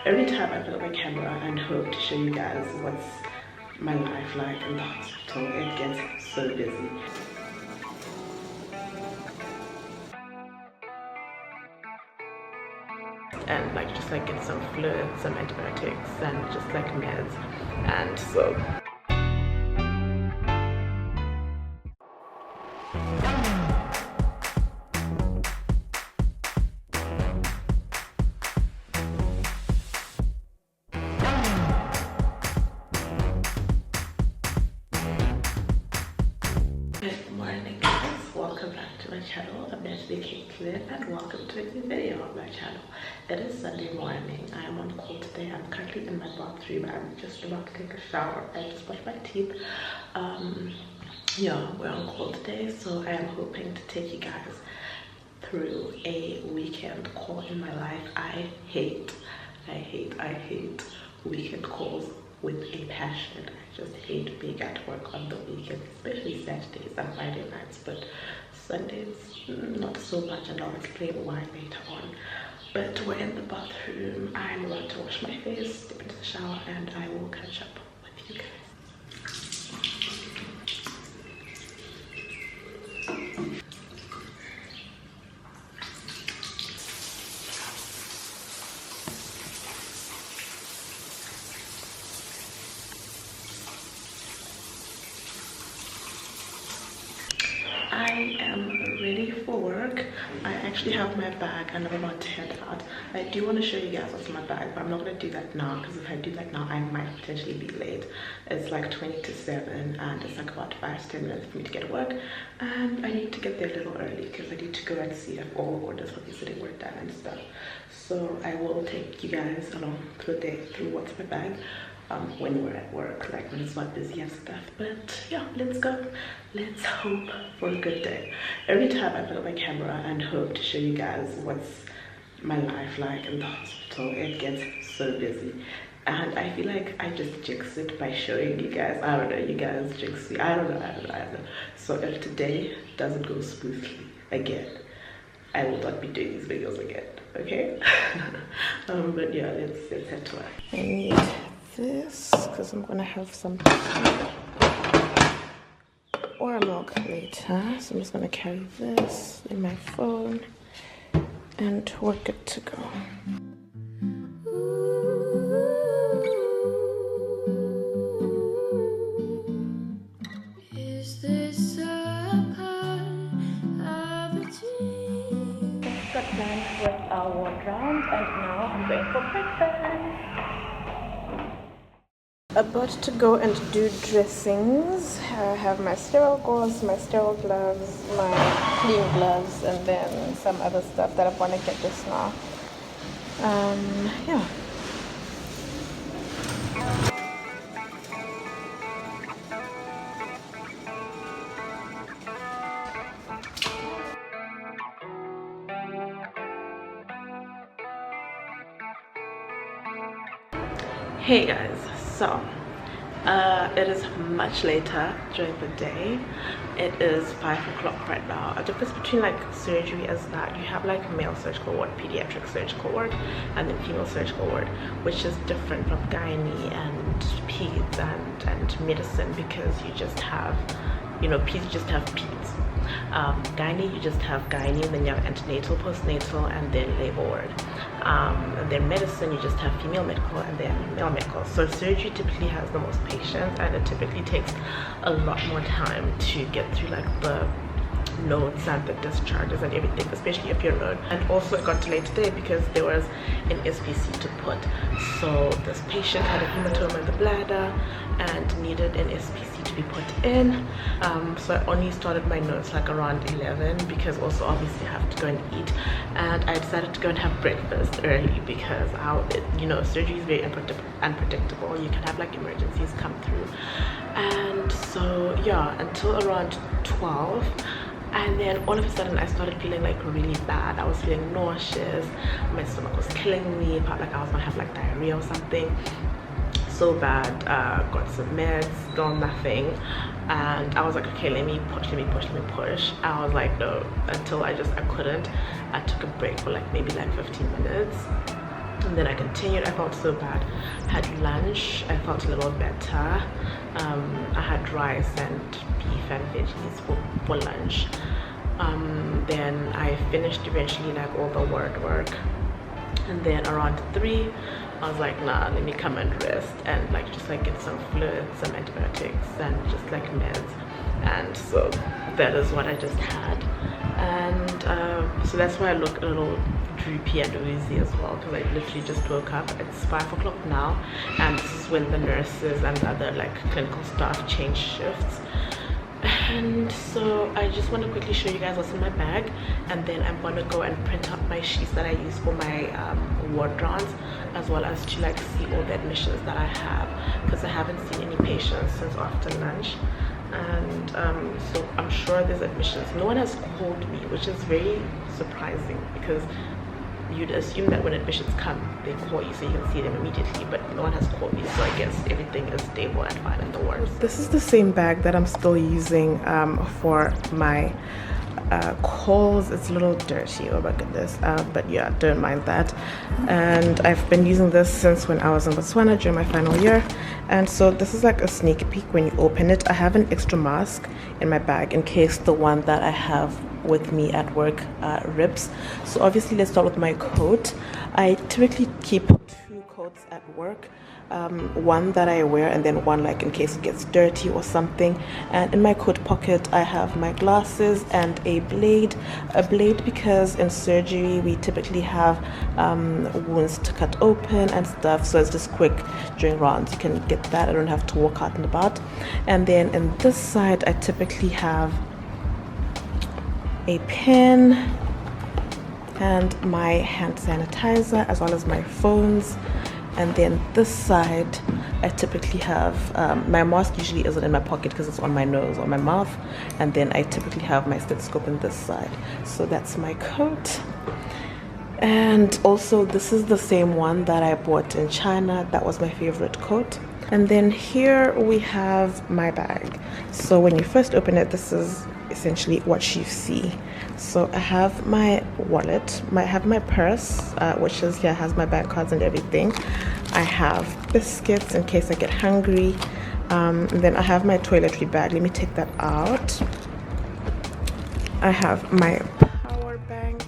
Every time I put up my camera and hope to show you guys what's my life like in the hospital, it gets so busy. And like just like get some fluids, some antibiotics, and just like meds. And so good morning guys, welcome back to my channel. I'm Natalie Caitlin and welcome to a new video on my channel. It is Sunday morning. I am on call today. I'm currently in my bathroom. I'm just about to take a shower. I just brushed my teeth. Yeah, we're on call today, so I am hoping to take you guys through a weekend call in my life. I hate weekend calls with a passion. I just hate being at work on the weekend, especially Saturdays and Friday nights, but Sundays not so much, and I'll explain why later on. But we're in the bathroom. I'm about to wash my face, dip into the shower, and I will catch up with you guys. I am ready for work. I actually have my bag and I'm about to head out. I do want to show you guys what's in my bag, but I'm not going to do that now, because if I do that now I might potentially be late. It's like 20 to 7 and it's like about 5 to 10 minutes for me to get to work, and I need to get there a little early because I need to go and see if all orders for visiting were done and stuff. So I will take you guys along through the day, through what's in my bag, when we're at work, like when it's not busy and stuff. But yeah, let's go. Let's hope for a good day. Every time I put up my camera and hope to show you guys what's my life like in the hospital, it gets so busy, and I feel like I just jinx it by showing you guys. I don't know, you guys jinx me. I don't know. So if today doesn't go smoothly again, I will not be doing these videos again, okay? But yeah, let's head to work. I need this because I'm gonna have some or milk later, so I'm just gonna carry this in my phone and we're good to go. Is this a part of a dream? Just got done with our ward round and now I'm going for breakfast. About to go and do dressings. I have my sterile gauze, my sterile gloves, my clean gloves, and then some other stuff that I want to get just now. Yeah. Hey guys, so it is much later during the day. It is 5 o'clock right now. The difference between like surgery is that you have like male surgical ward, pediatric surgical ward, and then female surgical ward, which is different from gynae and peds and medicine, because you just have, you know, peds, you just have peds. Gynae, you just have gynae, and then you have antenatal, postnatal, and then labor ward. And then medicine, you just have female medical and then male medical. So surgery typically has the most patients, and it typically takes a lot more time to get through like the notes and the discharges and everything, especially if you're alone. And also it got delayed today because there was an SPC to put. So this patient had a hematoma in the bladder and needed an SPC to be put in. So I only started my notes like around 11, because also obviously I have to go and eat, and I decided to go and have breakfast early because you know, surgery is very unpredictable. You can have like emergencies come through. And so yeah, until around 12, and then all of a sudden I started feeling like really bad. I was feeling nauseous, my stomach was killing me, felt like I was gonna have like diarrhea or something. So bad. Got some meds, still nothing, and I was like, okay, let me push. I was like, no, until I couldn't. I took a break for like maybe like 15 minutes, and then I continued. I felt so bad. Had lunch, I felt a little better. I had rice and beef and veggies for lunch. Then I finished eventually like all the word work, and then around 3 I was like, nah, let me come and rest and like just like get some fluids, some antibiotics, and just like meds. And so that is what I just had, and so that's why I look a little droopy and woozy as well, because I literally just woke up. It's 5 o'clock now, and this is when the nurses and the other like clinical staff change shifts. And so I just want to quickly show you guys what's in my bag, and then I'm going to go and print out my sheets that I use for my ward rounds, as well as to like see all the admissions that I have, because I haven't seen any patients since after lunch. And so I'm sure there's admissions. No one has called me, which is very surprising, because you'd assume that when admissions come they call you so you can see them immediately, but no one has called me, so I guess everything is stable and fine in the wards. This is the same bag that I'm still using for my calls. It's a little dirty, oh my goodness, but yeah, don't mind that. And I've been using this since when I was in Botswana during my final year. And so this is like a sneak peek when you open it. I have an extra mask in my bag in case the one that I have with me at work rips. So obviously let's start with my coat. I typically keep 2 coats at work, one that I wear and then one like in case it gets dirty or something. And in my coat pocket I have my glasses and a blade because in surgery we typically have wounds to cut open and stuff, so it's just quick during rounds. You can get that. I don't have to walk out and about. And then in this side I typically have a pen and my hand sanitizer, as well as my phones. And then this side I typically have my mask. Usually isn't in my pocket because it's on my nose or my mouth, and then I typically have my stethoscope in this side. So that's my coat. And also this is the same one that I bought in China. That was my favorite coat. And then here we have my bag. So when you first open it, this is essentially what you see. So I have my wallet, I have my purse, which is here, has my bank cards and everything. I have biscuits in case I get hungry, and then I have my toiletry bag. Let me take that out. I have my power bank.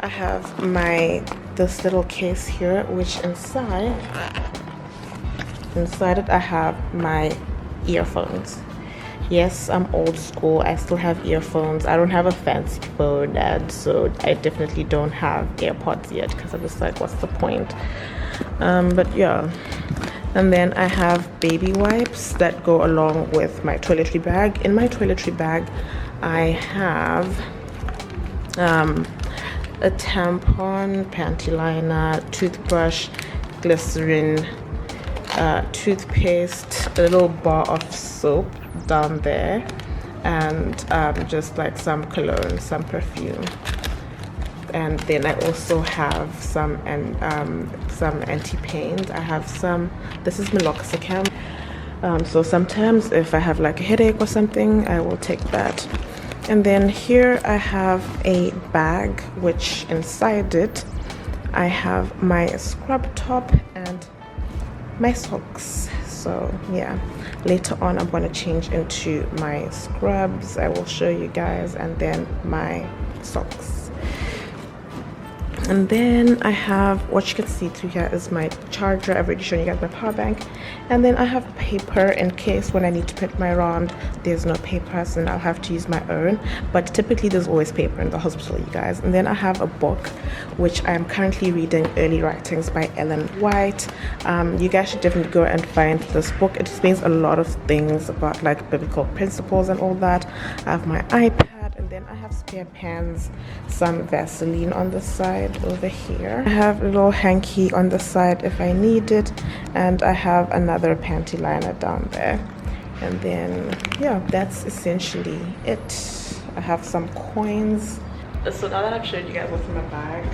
I have this little case here, which inside it I have my earphones. Yes, I'm old school. I still have earphones. I don't have a fancy phone, and so I definitely don't have AirPods yet, because I'm just like, what's the point? But yeah. And then I have baby wipes that go along with my toiletry bag. In my toiletry bag I have a tampon, panty liner, toothbrush, glycerin, toothpaste, a little bar of soap down there, and just like some cologne, some perfume. And then I also have some anti-pains. I have some, this is meloxicam. So sometimes if I have like a headache or something, I will take that. And then here I have a bag, which inside it I have my scrub top and my socks. So yeah, later on I'm going to change into my scrubs. I will show you guys, and then my socks. And then I have, what you can see through here is my charger. I've already shown you guys my power bank. And then I have paper in case when I need to print my round there's no paper, so then I'll have to use my own. But typically there's always paper in the hospital, you guys. And then I have a book which I'm currently reading, Early Writings by Ellen White. You guys should definitely go and find this book. It explains a lot of things about like biblical principles and all that. I have my iPad. And then I have spare pens, some Vaseline on the side over here. I have a little hanky on the side if I need it, and I have another panty liner down there. And then yeah, that's essentially it. I have some coins. So now that I've showed you guys what's in my bag,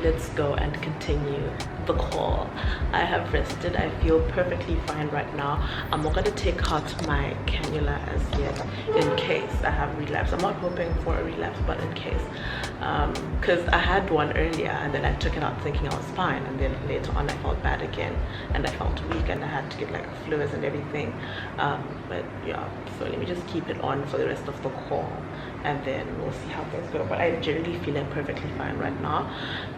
let's go and continue the call. I have rested. I feel perfectly fine right now. I'm not going to take out my cannula as yet in case I have relapse. I'm not hoping for a relapse, but in case, because I had one earlier and then I took it out thinking I was fine, and then later on I felt bad again and I felt weak and I had to get like fluids and everything. But yeah, so let me just keep it on for the rest of the call and then we'll see how things go. But I'm generally feeling perfectly fine right now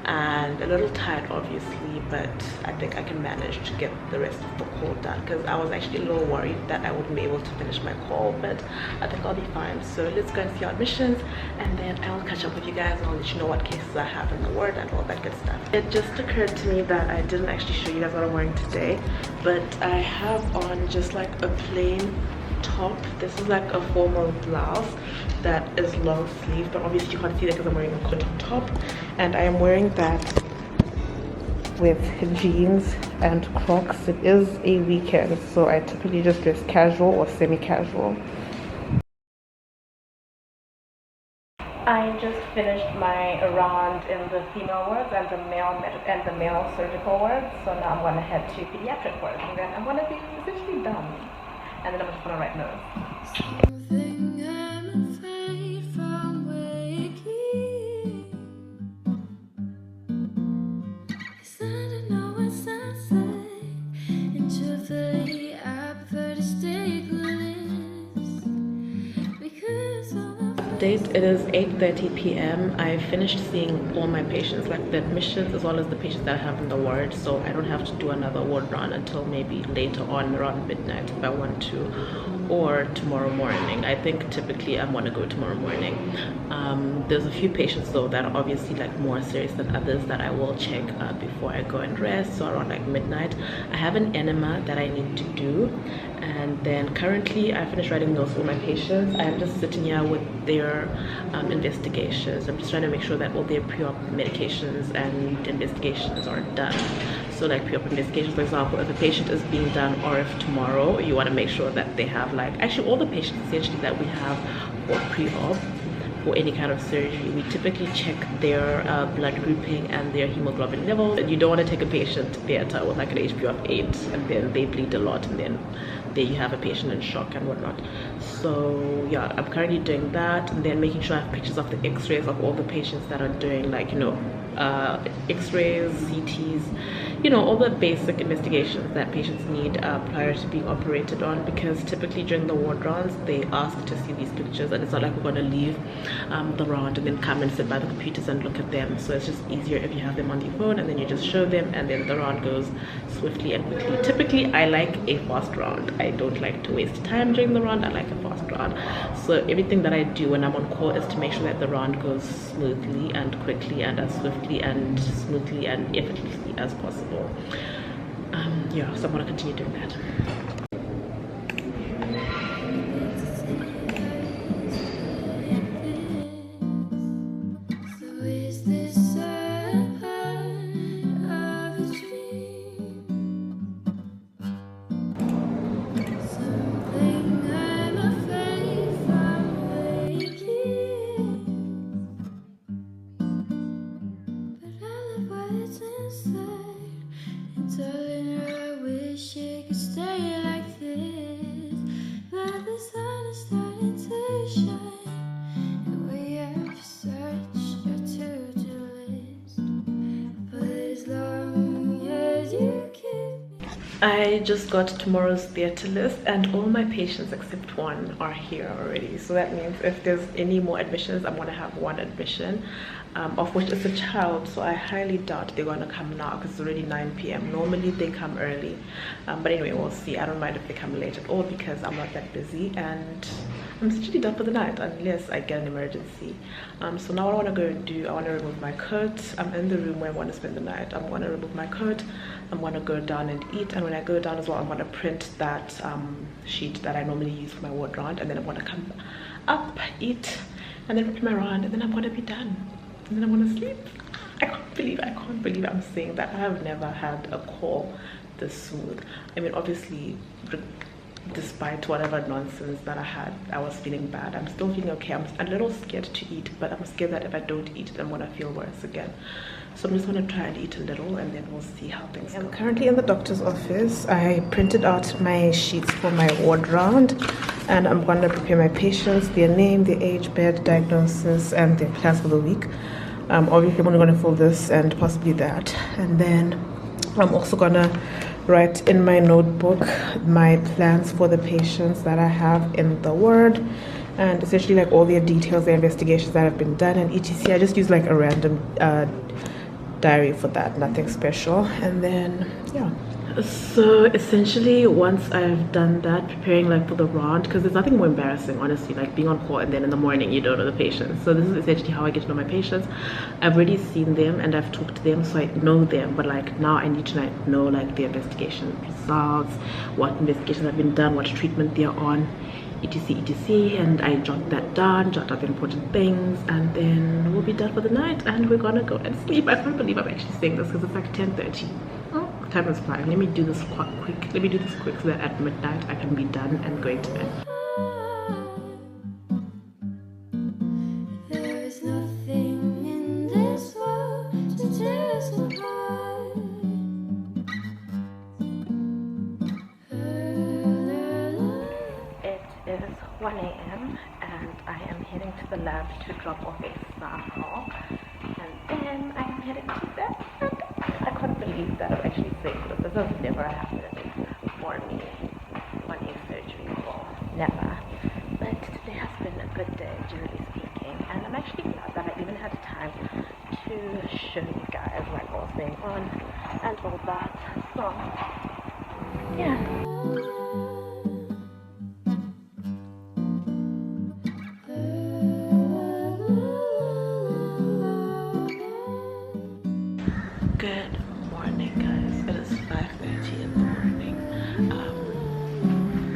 and a little tired obviously, but I think I can manage to get the rest of the call done, because I was actually a little worried that I wouldn't be able to finish my call, but I think I'll be fine. So let's go and see our admissions and then I'll catch up with you guys and I'll let you know what cases I have in the ward and all that good stuff. It just occurred to me that I didn't actually show you guys what I'm wearing today, but I have on just like a plain top. This is like a formal blouse that is long sleeve, but obviously you can't see that because I'm wearing a cotton top, and I am wearing that with jeans and Crocs. It is a weekend, so I typically just dress casual or semi-casual. I just finished my round in the female wards and the male surgical wards, so now I'm going to head to pediatric wards and then I'm going to be essentially done, and then I'm just going to write notes. It is 8:30 p.m. I finished seeing all my patients, like the admissions as well as the patients that I have in the ward, so I don't have to do another ward run until maybe later on around midnight if I want to, or tomorrow morning. I think typically I want to go tomorrow morning. There's a few patients though that are obviously like more serious than others that I will check before I go and rest, so around like midnight. I have an enema that I need to do, and then currently I finished writing notes for my patients. I am just sitting here with their investigations. I'm just trying to make sure that all their pre-op medications and investigations are done. So like pre-op investigations, for example, if a patient is being done, or if tomorrow you want to make sure that they have, like, actually all the patients essentially that we have for pre-op for any kind of surgery, we typically check their blood grouping and their hemoglobin levels. And you don't want to take a patient to theater with like an HB of 8 and then they bleed a lot and then there you have a patient in shock and whatnot. So yeah, I'm currently doing that, and then making sure I have pictures of the x-rays of all the patients that are doing, like, you know, x-rays, CTs, you know, all the basic investigations that patients need prior to being operated on, because typically during the ward rounds they ask to see these pictures, and it's not like we're going to leave the round and then come and sit by the computers and look at them. So it's just easier if you have them on your phone and then you just show them, and then the round goes swiftly and quickly. Typically I like a fast round. I don't like to waste time during the round. I like a fast round. So everything that I do when I'm on call is to make sure that the round goes smoothly and quickly and as swiftly and smoothly and effortlessly as possible. Yeah, so I'm going to continue doing that. I just got tomorrow's theatre list and all my patients except one are here already. So that means if there's any more admissions, I'm going to have one admission, of which is a child. So I highly doubt they're going to come now because it's already 9 p.m. Normally they come early. But anyway, we'll see. I don't mind if they come late at all because I'm not that busy and I'm essentially done for the night unless I get an emergency. So now what I want to go and do, I want to remove my coat. I'm in the room where I want to spend the night. I'm going to remove my coat. I'm going to go down and eat, and when I go down as well, I'm going to print that sheet that I normally use for my ward round, and then I'm going to come up, eat, and then prepare my round, and then I'm going to be done, and then I'm going to sleep. I can't believe I'm saying that. I have never had a call this smooth. I mean, obviously, despite whatever nonsense that I had, I was feeling bad. I'm still feeling okay. I'm a little scared to eat, but I'm scared that if I don't eat, then I'm gonna feel worse again. so I'm just going to try and eat a little and then we'll see how things go. I'm currently in the doctor's office. I printed out my sheets for my ward round and I'm going to prepare my patients, their name, their age, bed, diagnosis, and their class for the week. Obviously I'm only going to fill this and possibly that, and then I'm also going to write in my notebook my plans for the patients that I have in the ward, and essentially like all their details, their investigations that have been done, and etc. I just use like a random diary for that, nothing special. And then yeah, so essentially once I've done that, preparing like for the round, because there's nothing more embarrassing honestly, like being on call and then in the morning you don't know the patients. So this is essentially how I get to know my patients. I've already seen them and I've talked to them, so I know them, but like now I need to like know like the investigation results, what investigations have been done, what treatment they're on, etc etc, and I jot that down, jot out the important things, and then we'll be done for the night and we're gonna go and sleep. I can't believe I'm actually saying this because it's like 10:30. Time is flying. Let me do this quick. Let me do this quick so that at midnight I can be done and going to bed. There's nothing in this world to tear us apart. It is 1 a.m. and I am heading to the lab to drop off a sample, and then I am heading to bed. I can't believe that I'm actually saying this. This has never happened for me on a surgery floor. Never. But today has been a good day, generally speaking. And I'm actually glad that I even had time to show you guys like what was going on and all that. So, yeah. Good morning, guys. It is 5:30 in the morning.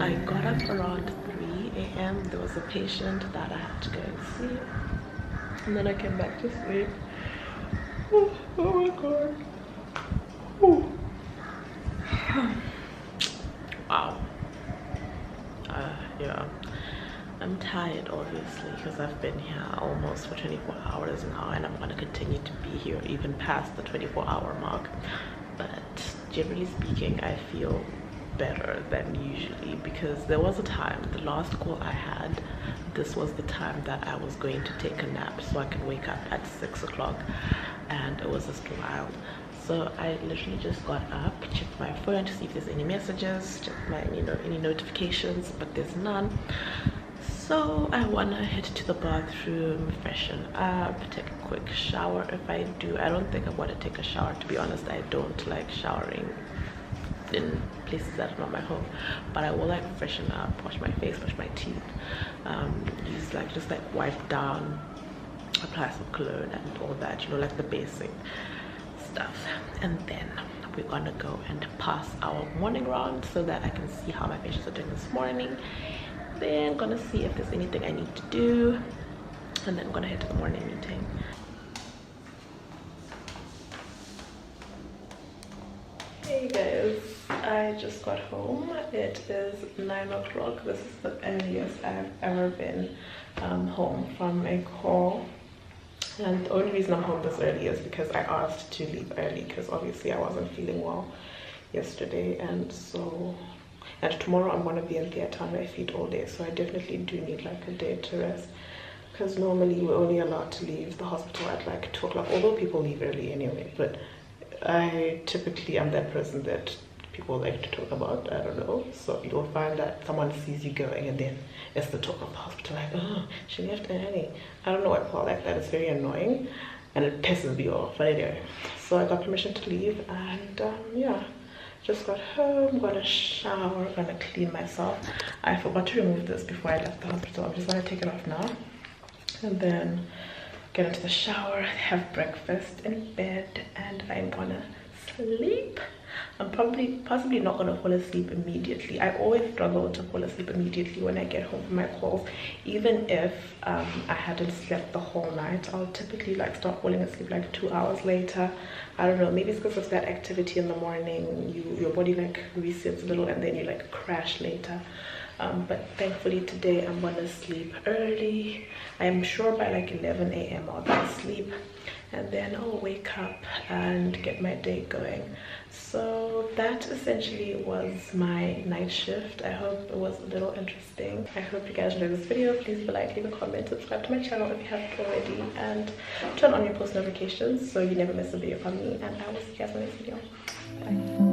I got up around 3 a.m. There was a patient that I had to go and see, and then I came back to sleep. Oh my god. Oh. Wow. Yeah. I'm tired obviously because I've been here almost for 24 hours now, and I'm going to continue to be here even past the 24-hour mark. But generally speaking, I feel better than usually, because there was a time, the last call I had, this was the time that I was going to take a nap so I could wake up at 6 o'clock, and it was just wild. So I literally just got up, checked my phone to see if there's any messages, checked my any notifications, but there's none. So I want to head to the bathroom, freshen up, take a quick shower if I do. I don't think I want to take a shower, to be honest. I don't like showering in places that are not my home, but I will like freshen up, wash my face, brush my teeth, use like just like wipe down, apply some cologne and all that, like the basic stuff. And then we're gonna go and pass our morning round so that I can see how my patients are doing this morning. Then I'm gonna see if there's anything I need to do, and then I'm gonna head to the morning meeting. Hey guys, I just got home. It is 9 o'clock. This is the earliest I've ever been home from a call, and the only reason I'm home this early is because I asked to leave early because obviously I wasn't feeling well yesterday, and tomorrow I'm going to be in theatre on my feet all day, so I definitely do need like a day to rest, because normally we're only allowed to leave the hospital at like 2 o'clock, although people leave early anyway, but I typically am that person that people like to talk about. I don't know, so you'll find that someone sees you going and then it's the talk of the hospital, like, oh, she left early. I don't know why people like that. It's very annoying and it pisses me off. But anyway, so I got permission to leave, and yeah, just got home, got a shower, gonna clean myself. I forgot to remove this before I left the hospital. I'm just gonna take it off now, and then get into the shower, have breakfast in bed, and I'm gonna sleep. I'm possibly not gonna fall asleep immediately. I always struggle to fall asleep immediately when I get home from my calls. Even if I hadn't slept the whole night, I'll typically like start falling asleep like 2 hours later. I don't know, maybe it's because of that activity in the morning. Your body like resets a little and then you like crash later. But thankfully today I'm gonna sleep early. I'm sure by like 11 a.m. I'll be asleep, and then I'll wake up and get my day going. So that essentially was my night shift. I hope it was a little interesting. I hope you guys enjoyed this video. Please leave a like, leave a comment, subscribe to my channel if you haven't already, and turn on your post notifications so you never miss a video from me. And I will see you guys in the next video. Bye.